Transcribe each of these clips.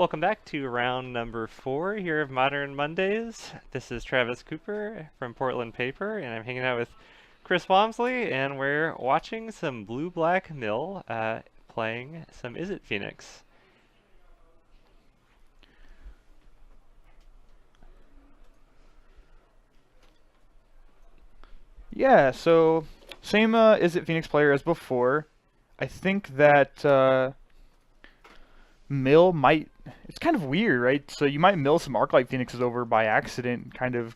Welcome back to round number 4 here of Modern Mondays. This is Travis Cooper from Portland Paper, and I'm hanging out with Chris Walmsley, and we're watching some blue-black mill playing some Izzet Phoenix. Yeah, so same Izzet Phoenix player as before. I think that mill might. It's kind of weird, right? So you might mill some Arclight Phoenixes over by accident, kind of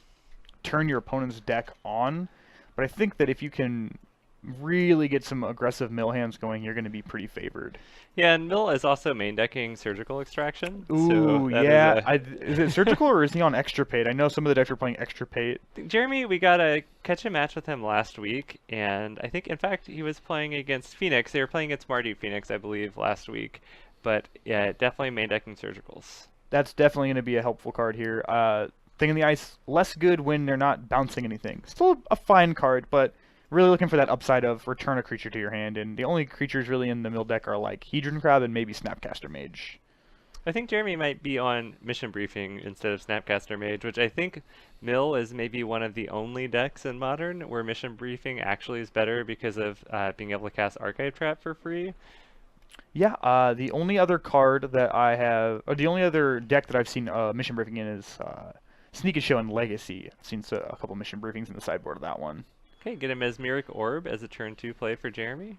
turn your opponent's deck on. But I think that if you can really get some aggressive mill hands going, you're going to be pretty favored. Yeah, and Mill is also main decking Surgical Extraction, so Ooh, that is yeah. a... Is it surgical or is he on extirpate? I know some of the decks are playing extirpate. Jeremy, we got a catch a match with him last week, and I think, in fact, he was playing against Phoenix. They were playing against Marty Phoenix, I believe, last week. But yeah, definitely main decking Surgicals. That's definitely going to be a helpful card here. Thing in the Ice, less good when they're not bouncing anything. Still a fine card, but really looking for that upside of return a creature to your hand. And the only creatures really in the mill deck are like Hedron Crab and maybe Snapcaster Mage. I think Jeremy might be on Mission Briefing instead of Snapcaster Mage, which I think Mill is maybe one of the only decks in Modern where Mission Briefing actually is better because of being able to cast Archive Trap for free. Yeah, the only other card that I have, or the only other deck that I've seen Mission Briefing in is Sneak and Show and Legacy. I've seen a couple Mission Briefings in the sideboard of that one. Okay, get a Mesmeric Orb as a turn 2 play for Jeremy.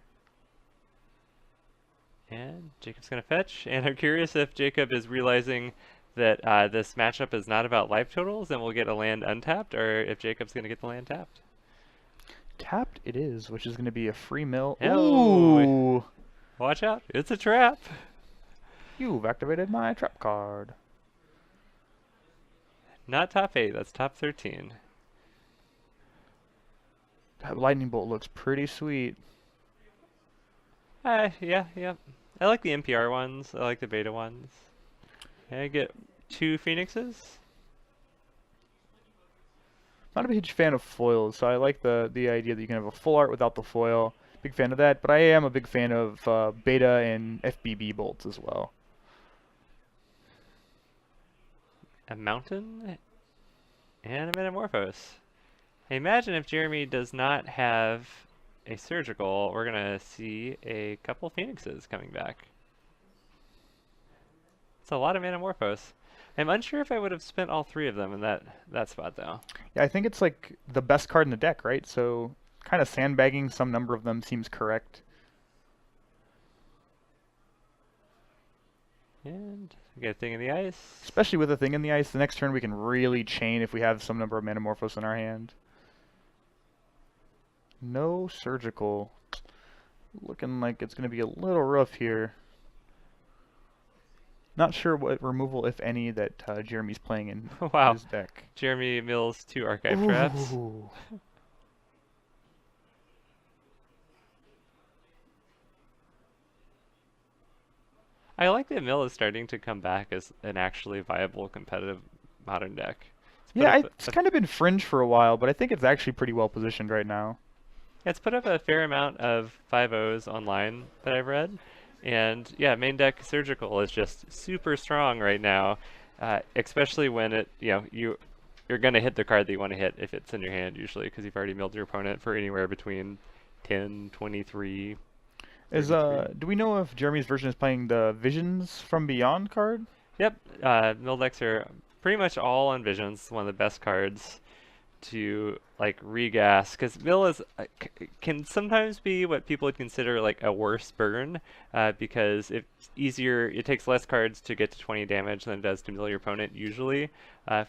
And Jacob's going to fetch, and I'm curious if Jacob is realizing that this matchup is not about life totals and we'll get a land untapped, or if Jacob's going to get the land tapped. Tapped it is, which is going to be a free mill. Oh, Ooh! watch out, it's a trap. You've activated my trap card. Not top 8, that's top 13. That lightning bolt looks pretty sweet. Yeah. I like the NPR ones, I like the beta ones. Can I get 2 Phoenixes? Not a huge fan of foils, so I like the idea that you can have a full art without the foil. Big fan of that, but I am a big fan of beta and FBB bolts as well. A mountain and a Metamorphose. I imagine if Jeremy does not have a surgical, we're gonna see a couple Phoenixes coming back. It's a lot of Metamorphose. I'm unsure if I would have spent all 3 of them in that spot though. Yeah, I think it's like the best card in the deck, right? So kind of sandbagging some number of them seems correct. And we get a Thing in the Ice. Especially with a Thing in the Ice, the next turn we can really chain if we have some number of Metamorphose in our hand. No surgical. Looking like it's going to be a little rough here. Not sure what removal, if any, that Jeremy's playing in Wow. his deck. Jeremy mills 2 Archive Traps. Ooh. I like that Mill is starting to come back as an actually viable competitive Modern deck. Yeah, it's kind of been fringe for a while, but I think it's actually pretty well positioned right now. It's put up a fair amount of 5.0s online that I've read. And yeah, main deck Surgical is just super strong right now, especially when you're going to hit the card that you want to hit if it's in your hand usually, because you've already milled your opponent for anywhere between 10, 23, Do we know if Jeremy's version is playing the Visions from Beyond card? Yep, mill decks are pretty much all on Visions, one of the best cards to like regas, because mill is can sometimes be what people would consider like a worse burn, because it's easier, it takes less cards to get to 20 damage than it does to mill your opponent usually,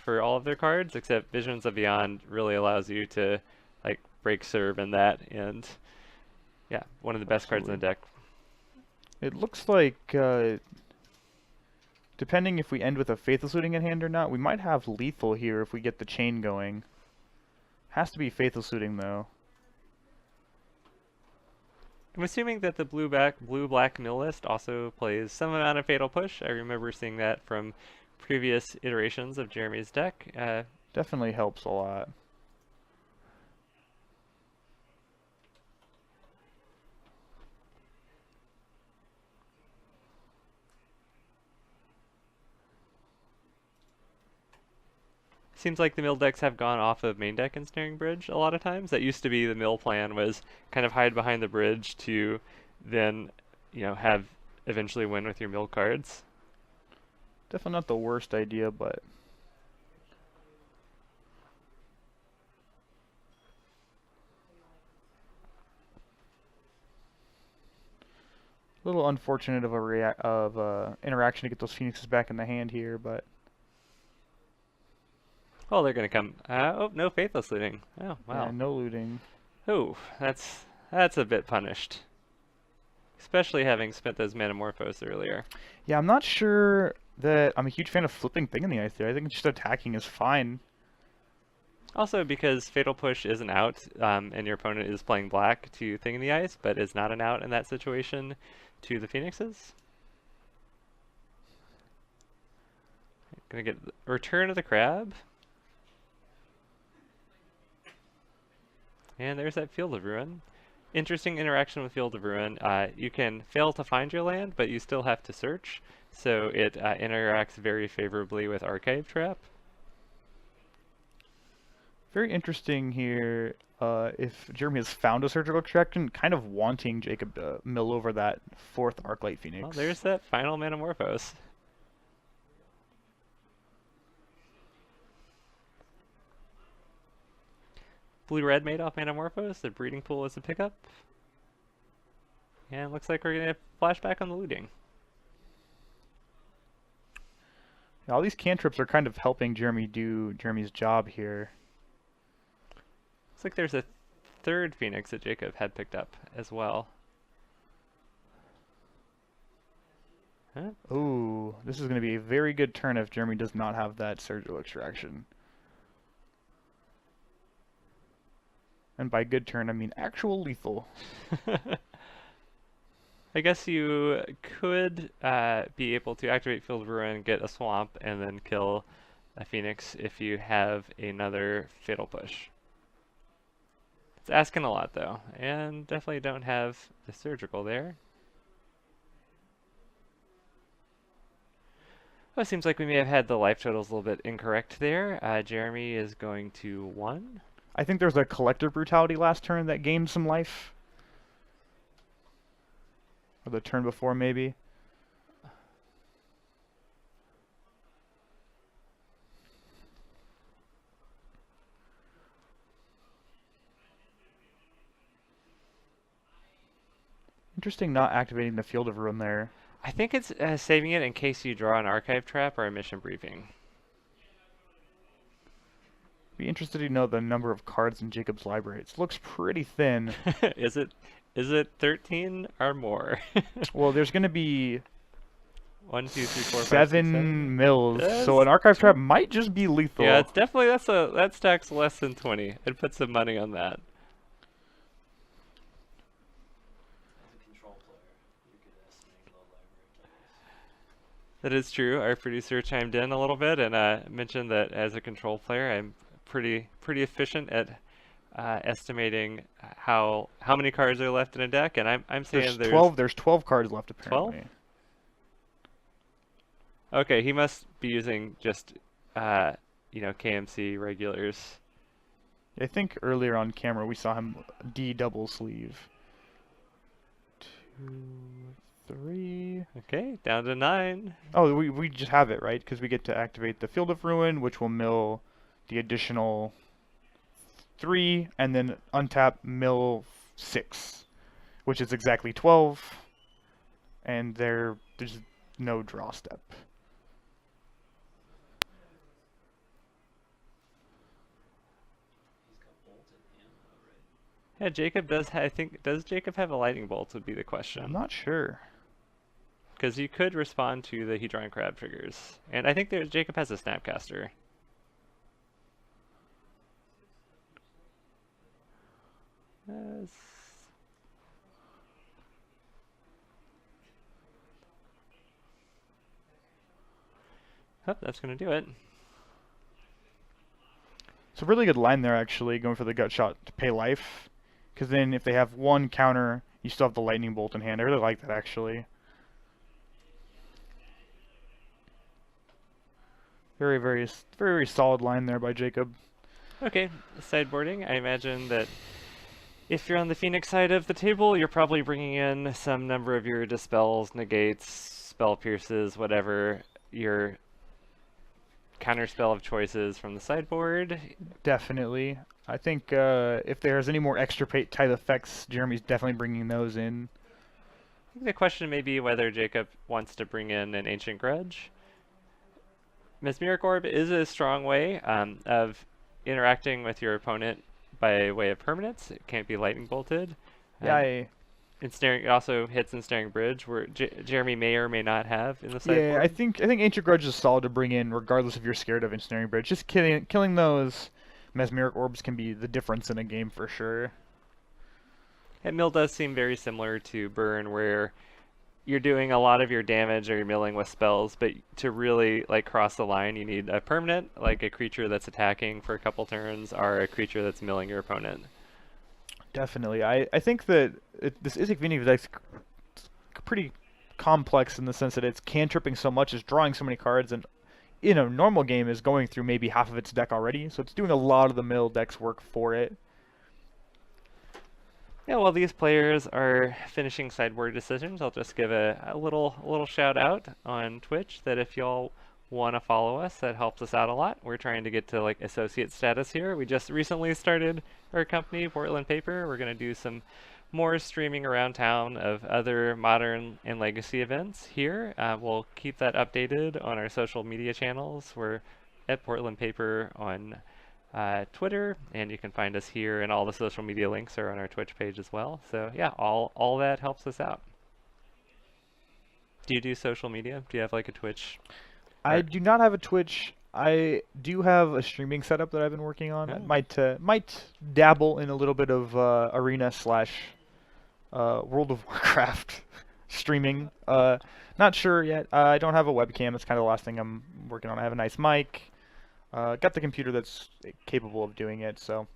for all of their cards, except Visions of Beyond really allows you to like break serve in that, and yeah, one of the best cards in the deck. It looks like, depending if we end with a Faithless Looting in hand or not, we might have lethal here if we get the chain going. Has to be Faithless Looting though. I'm assuming that the blue-black mill list also plays some amount of Fatal Push. I remember seeing that from previous iterations of Jeremy's deck. Definitely helps a lot. seems like the mill decks have gone off of main deck Ensnaring Bridge a lot of times. That used to be the mill plan, was kind of hide behind the bridge to then, have eventually win with your mill cards. Definitely not the worst idea, but a little unfortunate of a interaction to get those Phoenixes back in the hand here, but Oh, they're gonna come. Oh, no Faithless looting. Oh, yeah, wow. no looting. Oh, that's a bit punished. Especially having spent those Metamorphose earlier. Yeah, I'm not sure that I'm a huge fan of flipping Thing in the Ice there. I think just attacking is fine. Also, because Fatal Push isn't out, and your opponent is playing black to Thing in the Ice, but is not an out in that situation to the Phoenixes. Gonna get Return of the Crab. And there's that Field of Ruin. Interesting interaction with Field of Ruin. You can fail to find your land, but you still have to search, so it interacts very favorably with Archive Trap. Very interesting here. If Jeremy has found a surgical extraction, kind of wanting Jacob to mill over that 4th Arclight Phoenix. Well, there's that final Metamorphose. Blue-red made off Metamorphose. The breeding pool is a pickup. And looks like we're going to flashback on the looting. Yeah, all these cantrips are kind of helping Jeremy do Jeremy's job here. Looks like there's a 3rd Phoenix that Jacob had picked up as well. Huh? Ooh, this is going to be a very good turn if Jeremy does not have that surgical extraction. And by good turn, I mean actual lethal. I guess you could be able to activate Field of Ruin, get a swamp, and then kill a Phoenix if you have another Fatal Push. It's asking a lot, though, and definitely don't have the surgical there. Oh, it seems like we may have had the life totals a little bit incorrect there. Jeremy is going to 1. I think there's a collective brutality last turn that gained some life. Or the turn before, maybe. Interesting not activating the Field of Ruin there. I think it's saving it in case you draw an Archive Trap or a Mission Briefing. Be interested to know the number of cards in Jacob's library. It looks pretty thin. Is it 13 or more? Well, there's going to be 1, 2, 3, 4, 5, 6, 7 7 mills, That's so an Archive Trap might just be lethal. Yeah, it's definitely that stacks less than 20. I'd put some money on that. That is true. Our producer chimed in a little bit and mentioned that as a control player, I'm pretty efficient at estimating how many cards are left in a deck, and I'm saying there's 12 cards left apparently. 12? Okay, he must be using just KMC regulars. I think earlier on camera we saw him D double sleeve. 2, 3. Okay, down to 9. Oh, we just have it, right? Because we get to activate the Field of Ruin, which will mill the additional 3, and then untap mill 6, which is exactly 12, and there's no draw step. Yeah, Jacob does. Does Jacob have a lightning bolt? Would be the question. I'm not sure. Because you could respond to the Hedron Crab triggers, and I think Jacob has a Snapcaster. Oh, that's gonna do it. It's a really good line there, actually, going for the gut shot to pay life. Because then if they have one counter, you still have the lightning bolt in hand. I really like that, actually. Very solid line there by Jacob. Okay, sideboarding. I imagine that if you're on the Phoenix side of the table, you're probably bringing in some number of your dispels, negates, spell pierces, whatever your counterspell of choices from the sideboard. Definitely. I think if there's any more extra type effects, Jeremy's definitely bringing those in. I think the question may be whether Jacob wants to bring in an Ancient Grudge. Mesmeric Orb is a strong way of interacting with your opponent by way of permanence. It can't be lightning bolted. Yeah, Um, ensnaring, it also hits Ensnaring Bridge, where Jeremy may or may not have in the yeah. sideboard. I think Ancient Grudge is solid to bring in, regardless if you're scared of Ensnaring Bridge. Just killing those Mesmeric Orbs can be the difference in a game for sure. And mill does seem very similar to burn, where you're doing a lot of your damage or you're milling with spells, but to really like cross the line, you need a permanent, like a creature that's attacking for a couple turns, or a creature that's milling your opponent. Definitely. I think that this Izzet Phoenix deck's pretty complex in the sense that it's cantripping so much, it's drawing so many cards, and in a normal game is going through maybe half of its deck already, so it's doing a lot of the mill deck's work for it. Yeah, while these players are finishing sideboard decisions, I'll just give a little shout out on Twitch that if y'all want to follow us, that helps us out a lot. We're trying to get to like associate status here. We just recently started our company, Portland Paper. We're going to do some more streaming around town of other modern and legacy events here. We'll keep that updated on our social media channels. We're at Portland Paper on Twitter, and you can find us here, and all the social media links are on our Twitch page as well. So yeah, all that helps us out. Do you do social media? Do you have like a Twitch? I do not have a Twitch. I do have a streaming setup that I've been working on. I might dabble in a little bit of arena slash World of Warcraft streaming. Not sure yet. I don't have a webcam. That's kind of the last thing I'm working on. I have a nice mic. Got the computer that's capable of doing it, so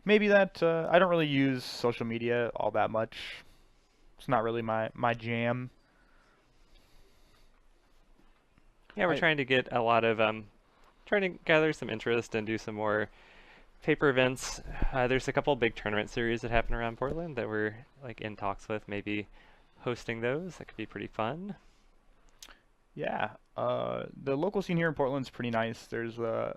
maybe that. I don't really use social media all that much. It's not really my jam. Yeah, we're trying to get a lot of trying to gather some interest and do some more paper events. There's a couple big tournament series that happen around Portland that we're like in talks with, maybe hosting those. That could be pretty fun. Yeah, the local scene here in Portland's pretty nice. There's a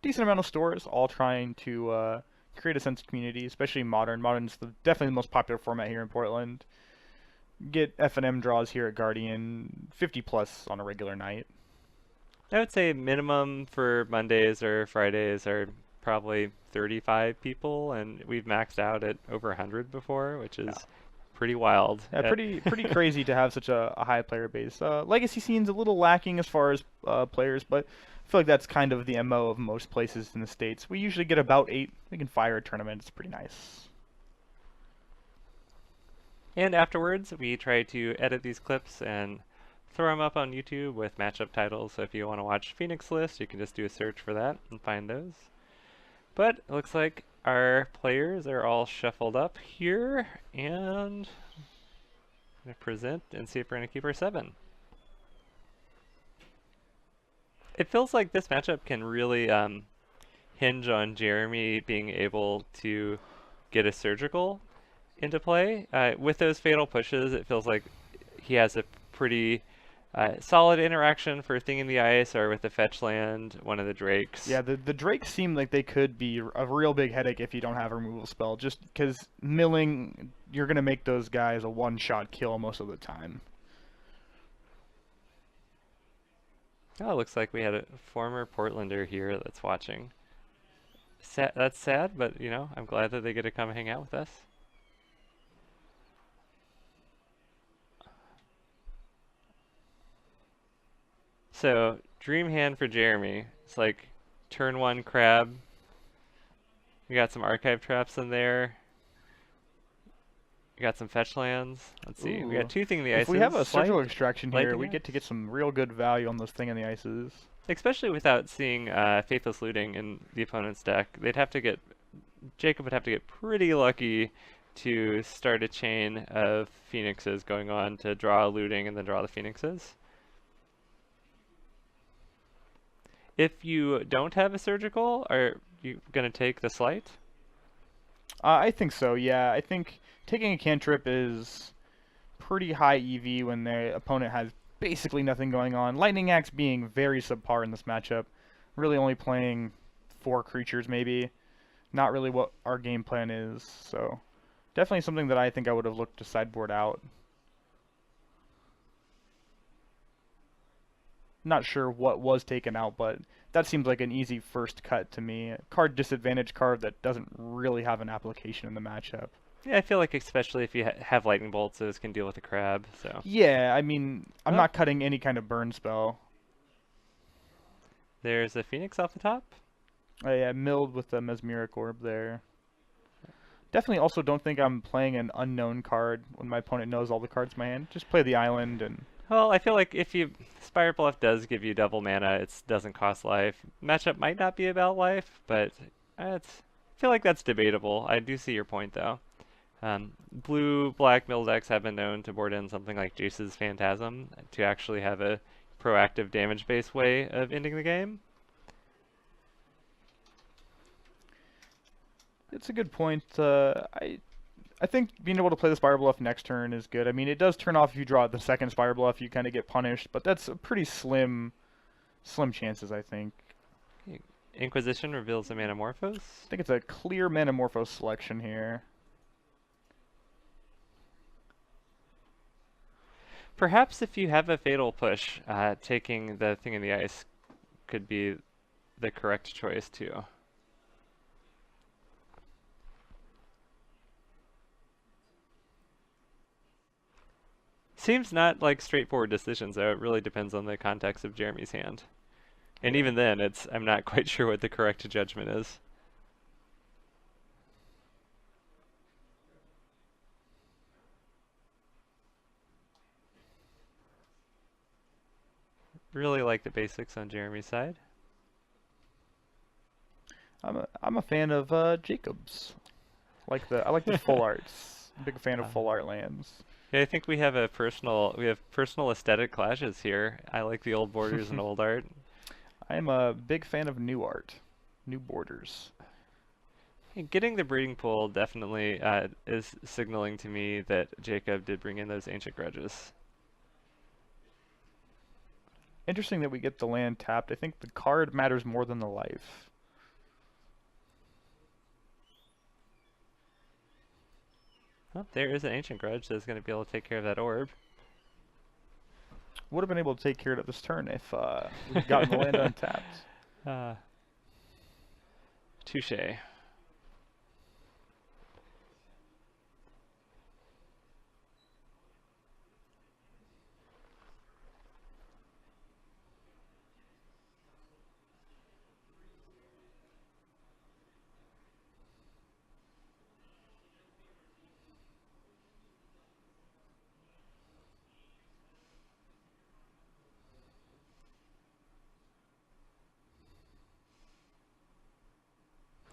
decent amount of stores all trying to create a sense of community, especially modern. Modern's definitely the most popular format here in Portland. Get F&M draws here at Guardian, 50 plus on a regular night. I would say minimum for Mondays or Fridays are probably 35 people, and we've maxed out at over 100 before, which is pretty wild. Yeah, pretty crazy to have such a high player base. Legacy scene's a little lacking as far as players, but I feel like that's kind of the MO of most places in the States. We usually get about 8. We can fire a tournament. It's pretty nice. And afterwards, we try to edit these clips and throw them up on YouTube with matchup titles. So if you want to watch Phoenix List, you can just do a search for that and find those. But it looks like our players are all shuffled up here, and I'm going to present and see if we're going to keep our 7. It feels like this matchup can really hinge on Jeremy being able to get a surgical into play. With those fatal pushes, it feels like he has a pretty solid interaction for Thing in the Ice, or with the fetch land, one of the Drakes. Yeah, the Drakes seem like they could be a real big headache if you don't have a removal spell, just because milling, you're going to make those guys a one-shot kill most of the time. Oh, it looks like we had a former Portlander here that's watching. That's sad, but you know, I'm glad that they get to come hang out with us. So, dream hand for Jeremy. It's like turn 1 crab. We got some archive traps in there. We got some fetch lands. Let's see. Ooh. We got 2 Thing in the Ices. If we have a surgical extraction here, Lightning we get to get some real good value on those Thing in the Ices. Especially without seeing Faithless Looting in the opponent's deck. Jacob would have to get pretty lucky to start a chain of Phoenixes going on to draw a Looting and then draw the Phoenixes. If you don't have a surgical, are you gonna take the slight? I think so, yeah. I think taking a cantrip is pretty high EV when the opponent has basically nothing going on. Lightning Axe being very subpar in this matchup. Really only playing 4 creatures maybe. Not really what our game plan is, so definitely something that I think I would have looked to sideboard out. Not sure what was taken out, but that seems like an easy first cut to me. Card disadvantage card that doesn't really have an application in the matchup. Yeah, I feel like especially if you have lightning bolts, those can deal with a crab. So, Yeah, I mean, I'm oh, not cutting any kind of burn spell. there's a phoenix off the top. Yeah, milled with the mesmeric orb there. Definitely also don't think I'm playing an unknown card when my opponent knows all the cards in my hand. Just play the island and Well, I feel like if you Spire Bluff does give you double mana, it doesn't cost life. Matchup might not be about life, but I feel like that's debatable. I do see your point though. Blue-black mill decks have been known to board in something like Jace's Phantasm to actually have a proactive damage-based way of ending the game. it's a good point. I think being able to play the Spire Bluff next turn is good. I mean, it does turn off if you draw the second Spire Bluff, you kind of get punished, but that's a pretty slim chances, I think. Inquisition reveals a Manamorphose. I think it's a clear Manamorphose selection here. Perhaps if you have a Fatal Push, taking the Thing in the Ice could be the correct choice too. Seems not like straightforward decisions though. It really depends on the context of Jeremy's hand. And Yeah. even then, I'm not quite sure what the correct judgment is. Really like the basics on Jeremy's side. I'm a fan of Jacobs. I like the full arts. Big fan of Uh, full art lands. yeah, I think we have personal aesthetic clashes here. I like the old borders and old art. I am a big fan of new art, new borders. Getting the breeding pool definitely is signaling to me that Jacob did bring in those ancient grudges. Interesting that we get the land tapped. I think the card matters more than the life. Oh, there is an ancient grudge that's going to be able to take care of that orb. Would have been able to take care of it this turn if we'd gotten the land untapped. uh, Touche.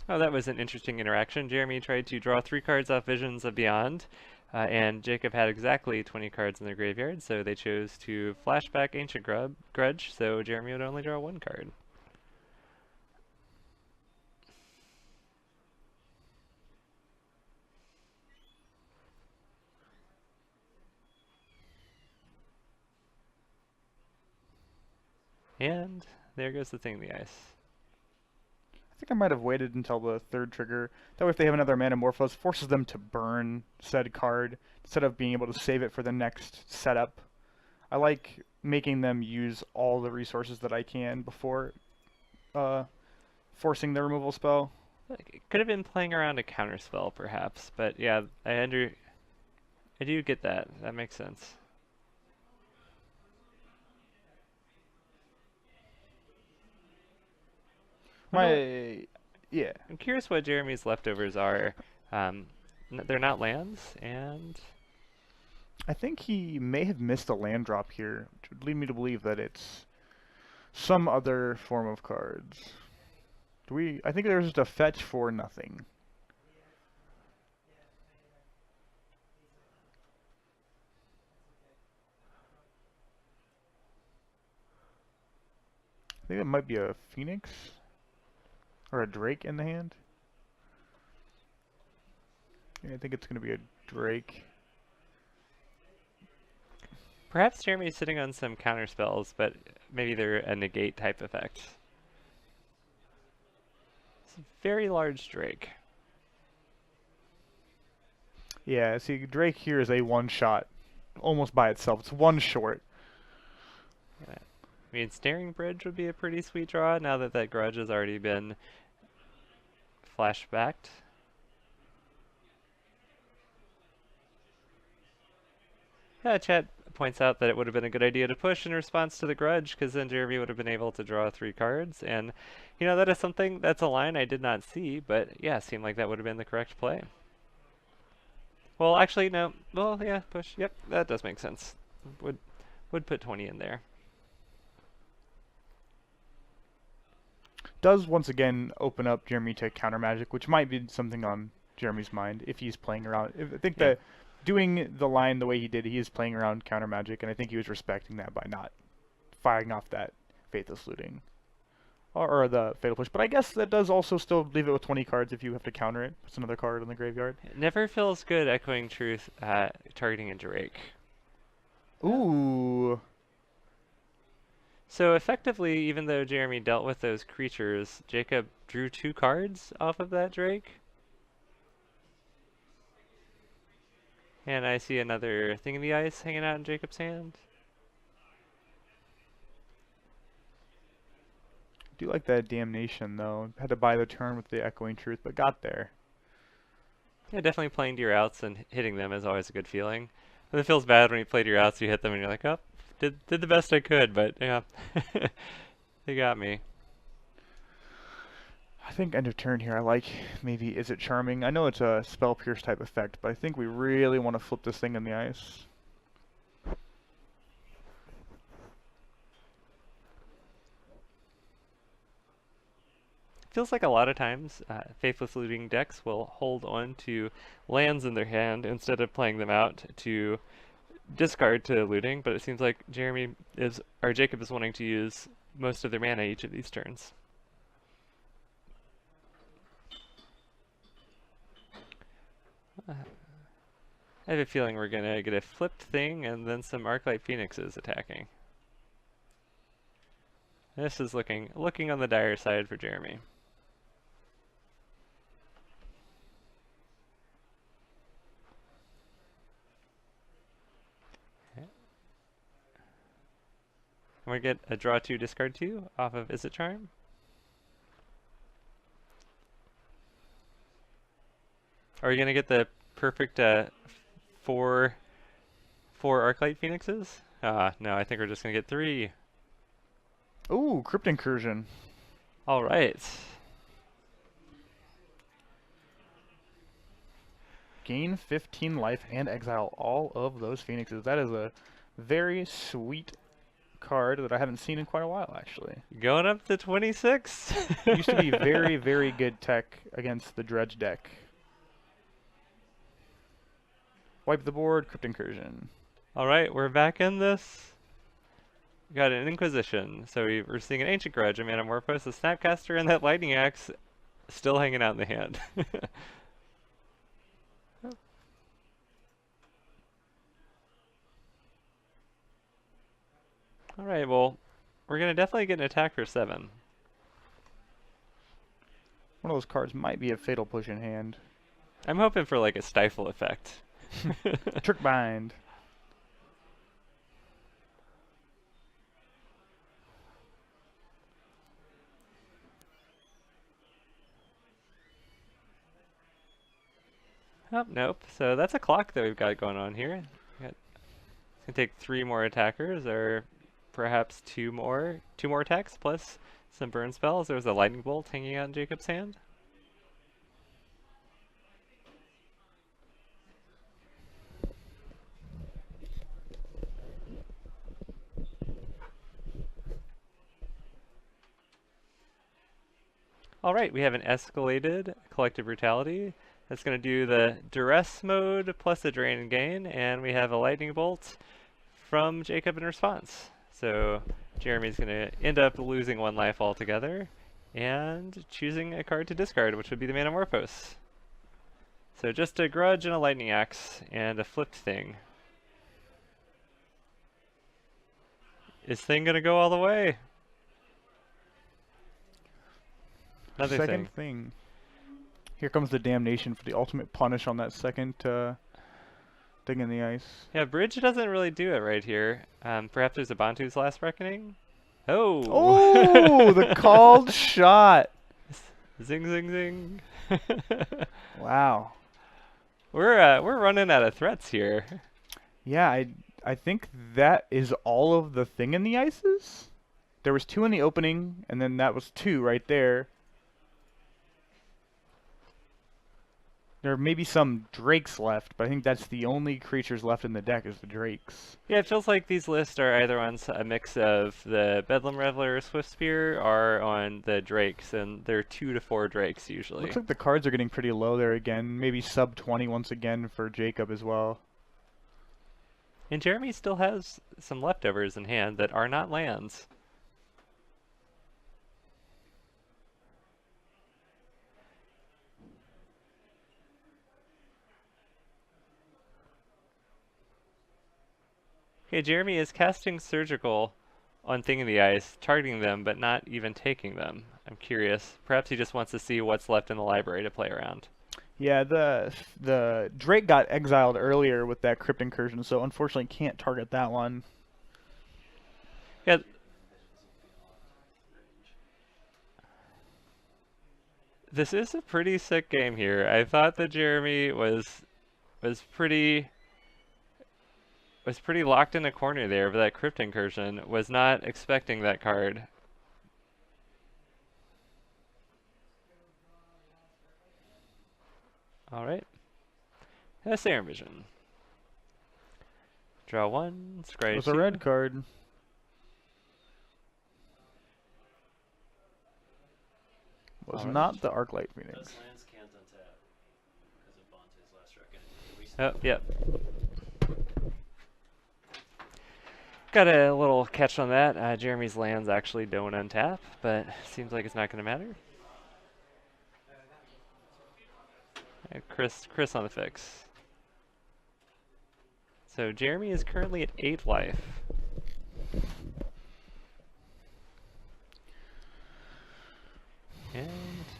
Oh, that was an interesting interaction. Jeremy tried to draw 3 cards off Visions of Beyond, and Jacob had exactly 20 cards in their graveyard, so they chose to flashback Ancient Grudge, so Jeremy would only draw 1 card. And there goes the Thing in the Ice. I think I might have waited until the third trigger. That way if they have another Manamorphose, forces them to burn said card instead of being able to save it for the next setup. I like making them use all the resources that I can before forcing the removal spell. It could have been playing around a counterspell, perhaps, but yeah, I do get that. That makes sense. Yeah. I'm curious what Jeremy's leftovers are. They're not lands, and I think he may have missed a land drop here, which would lead me to believe that it's some other form of cards. I think there's just a fetch for nothing. I think it might be a Phoenix or a Drake in the hand. Yeah, I think it's going to be a Drake. Perhaps Jeremy's sitting on some counter spells, but maybe they're a negate type effect. It's a very large Drake. Yeah, see, Drake here is a one-shot, almost by itself. It's one short. Yeah. I mean, Snaring Bridge would be a pretty sweet draw now that that grudge has already been flashbacked. Yeah, chat points out that it would have been a good idea to push in response to the grudge, because then Jeremy would have been able to draw 3 cards, and you know, that is something, that's a line I did not see, but yeah, seemed like that would have been the correct play. Well, actually, no. Well, yeah, push. Yep, that does make sense. Would put 20 in there. Does once again open up Jeremy to counter magic, which might be something on Jeremy's mind if he's playing around. I think Yeah. that doing the line the way he did, he is playing around counter magic, and I think he was respecting that by not firing off that Faithless Looting or the Fatal Push. But I guess that does also still leave it with 20 cards if you have to counter it. It's another card in the graveyard. It never feels good Echoing Truth targeting a Drake. Ooh. So effectively, even though Jeremy dealt with those creatures, Jacob drew 2 cards off of that Drake. And I see another Thing in the Ice hanging out in Jacob's hand. I do like that Damnation, though. Had to buy the turn with the Echoing Truth, but got there. Yeah, definitely playing to your outs and hitting them is always a good feeling. But it feels bad when you play to your outs, you hit them and you're like, oh, did the best I could, but yeah, they got me. I think end of turn here, I like maybe Izzet Charming. I know it's a Spell Pierce type effect, but I think we really want to flip this thing in the ice. Feels like a lot of times Faithless Looting decks will hold on to lands in their hand instead of playing them out to discard to looting, but it seems like Jacob is wanting to use most of their mana each of these turns. I have a feeling we're gonna get a flipped thing and then some Arclight Phoenixes attacking. This is looking on the dire side for Jeremy. And we get a draw 2, discard 2 off of Izzet Charm. Are we gonna get the perfect 4 Arclight Phoenixes? No, I think we're just gonna get 3. Ooh, Crypt Incursion. All right. Gain 15 life and exile all of those Phoenixes. That is a very sweet card that I haven't seen in quite a while, actually. Going up to 26. Used to be very, very good tech against the Dredge deck. Wipe the board, Crypt Incursion. All right, we're back in this. We got an Inquisition, so we're seeing an Ancient Grudge, a Metamorphose, a Snapcaster, and that Lightning Axe still hanging out in the hand. All right, well, we're gonna definitely get an attack for 7. One of those cards might be a Fatal Push in hand. I'm hoping for like a Stifle effect. Trick Bind. Oh, nope. So that's a clock that we've got going on here. It's gonna take 3 more attackers, or perhaps 2 more attacks plus some burn spells. There's a lightning bolt hanging out in Jacob's hand. All right, we have an escalated Collective Brutality. That's going to do the Duress mode plus a Drain and Gain, and we have a Lightning Bolt from Jacob in response. So Jeremy's going to end up losing 1 life altogether and choosing a card to discard, which would be the Manamorphose. So just a Grudge and a Lightning Axe and a flipped Thing. Is Thing going to go all the way? Another Second Thing. thing. Here comes the damnation for the ultimate punish on that second thing in the ice. Yeah, Bridge doesn't really do it right here. Perhaps there's a Bantu's Last Reckoning? Oh! Oh, the called shot. Zing, zing, zing. Wow. We're running out of threats here. Yeah, I think that is all of the thing in the ices. There was 2 in the opening, and then that was 2 right there. There may be some drakes left, but I think that's the only creatures left in the deck is the drakes. Yeah, it feels like these lists are either on a mix of the Bedlam Reveler or Swiftspear or on the Drakes, and they're 2 to 4 Drakes usually. Looks like the cards are getting pretty low there again. Maybe sub 20 once again for Jacob as well. And Jeremy still has some leftovers in hand that are not lands. Okay, Jeremy is casting Surgical on Thing in the Ice, targeting them, but not even taking them. I'm curious. Perhaps he just wants to see what's left in the library to play around. Yeah, the Drake got exiled earlier with that Crypt Incursion, so unfortunately can't target that one. Yeah. This is a pretty sick game here. I thought that Jeremy was pretty locked in a corner there, but that Crypt Incursion was not expecting that card. Alright. Serum Vision. Draw 1, scry 2. It was a red card. Was not the Arclight Phoenix. Those lands can't untap because of Bonte's Last Reckoning. Oh, yep. Got a little catch on that. Jeremy's lands actually don't untap, but seems like it's not going to matter. Chris on the fix. So Jeremy is currently at 8 life. And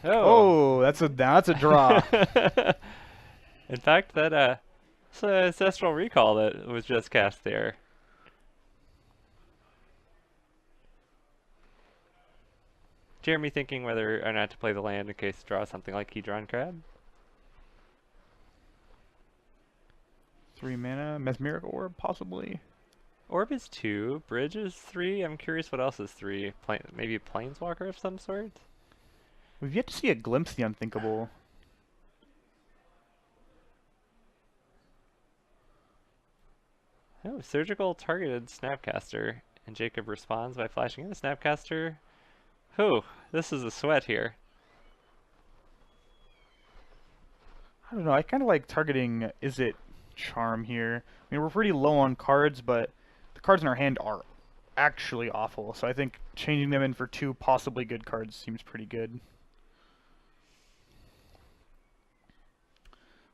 Oh, that's a draw. In fact, that it's an Ancestral Recall that was just cast there. Jeremy thinking whether or not to play the land in case draw something like Hedron Crab. 3 mana, Mesmeric Orb possibly. Orb is 2, Bridge is 3. I'm curious what else is 3. Maybe Planeswalker of some sort? We've yet to see a glimpse of the unthinkable. Oh, Surgical targeted Snapcaster, and Jacob responds by flashing in a Snapcaster. Whew, this is a sweat here. I don't know, I kind of like targeting Izzet Charm here. I mean, we're pretty low on cards, but the cards in our hand are actually awful, so I think changing them in for 2 possibly good cards seems pretty good.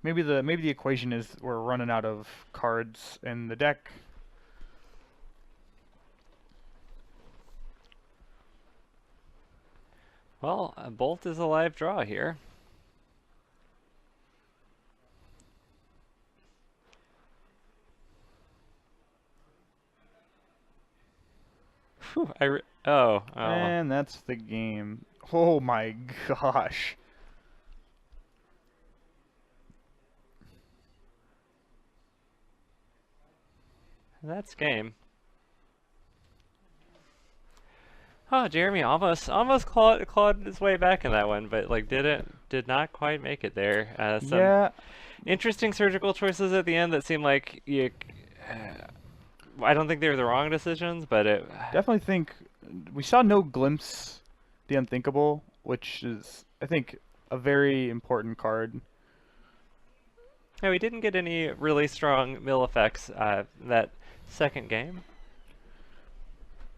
Maybe the equation is we're running out of cards in the deck. Well, a Bolt is a live draw here. Whew, oh. And that's the game. Oh my gosh. That's game. Oh, Jeremy almost clawed his way back in that one, but like did not quite make it there. Some Yeah. interesting surgical choices at the end that seemed like I don't think they were the wrong decisions, but it Definitely think we saw no glimpse the unthinkable, which is I think a very important card. yeah, we didn't get any really strong mill effects that second game.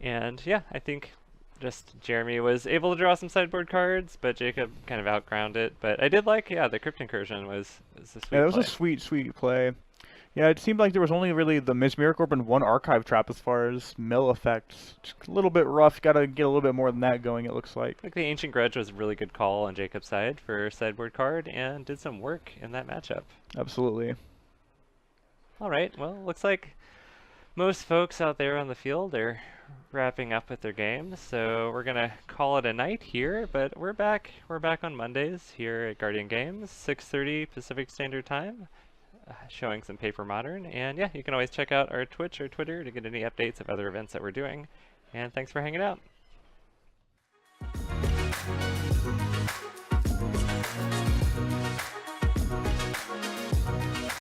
And yeah, I think just Jeremy was able to draw some sideboard cards, but Jacob kind of outground it. But I did like, yeah, the Crypt Incursion was a Yeah, sweet that was a play. sweet, sweet play. Yeah, it seemed like there was only really the Mesmeric Orb and one Archive Trap as far as mill effects. Just a little bit rough. Got to get a little bit more than that going, it looks like. I think the Ancient Grudge was a really good call on Jacob's side for sideboard card and did some work in that matchup. Absolutely. All right, well, looks like most folks out there on the field are wrapping up with their games, so we're gonna call it a night here. But we're back. We're back on Mondays here at Guardian Games, 6:30 Pacific Standard Time, showing some Paper Modern. And yeah, you can always check out our Twitch or Twitter to get any updates of other events that we're doing. And thanks for hanging out.